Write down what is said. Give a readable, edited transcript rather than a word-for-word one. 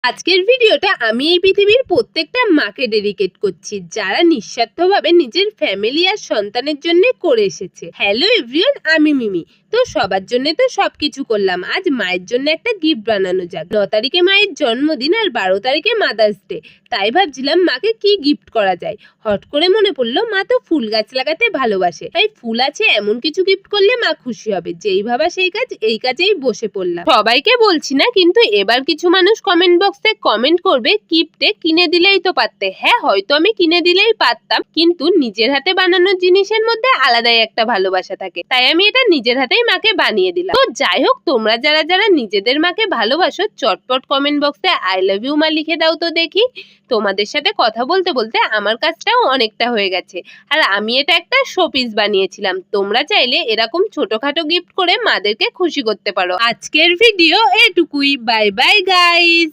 আজকের ভিডিওটা আমি এই পৃথিবীর প্রত্যেকটা মাকে ডেডিকেট করছি যারা নিঃস্বার্থভাবে নিজের ফ্যামিলি আর সন্তানের জন্য করে এসেছে। হ্যালো এভরিওয়ান, আমি মিমি। তো সবার জন্য তো সবকিছু করলাম, আজ মায়ের জন্য একটা গিফট বানানো যাক। 9 তারিখে মায়ের জন্মদিন আর 12 তারিখে মাদার্স ডে, তাই ভাবছিলাম মাকে কি গিফট করা যায়। হট করে মনে পড়লো মা তো ফুল গাছ লাগাতে ভালোবাসে, তাই ফুল আছে এমন কিছু গিফট করলে মা খুশি হবে। যেই ভাবা সেই কাজ, এই কাজেই বসে পড়লাম। সবাইকে বলছি না, কিন্তু এবার কিছু মানুষ কমেন্ট বক্সে কমেন্ট করবে গিফটে কিনে দিলেই তো পারতে। হ্যাঁ, হয়তো আমি কিনে দিলেই পারতাম, কিন্তু নিজের হাতে বানানো জিনিসের মধ্যে আলাদাই একটা ভালোবাসা থাকে, তাই আমি এটা নিজের হাতেই মাকে বানিয়ে দিলাম। তো যাই হোক, তোমরা যারা যারা নিজেদের মাকে ভালোবাসো চটপট কমেন্ট বক্সে আই লাভ ইউ মা লিখে দাও তো দেখি। তোমাদের সাথে কথা বলতে বলতে আমার কাজটাও অনেকটা হয়ে গেছে, আর আমি এটা একটা শোপিস বানিয়েছিলাম। তোমরা চাইলে এরকম ছোটখাটো গিফট করে মাদেরকে খুশি করতে পারো। আজকের ভিডিও এটুকুই। Bye bye guys.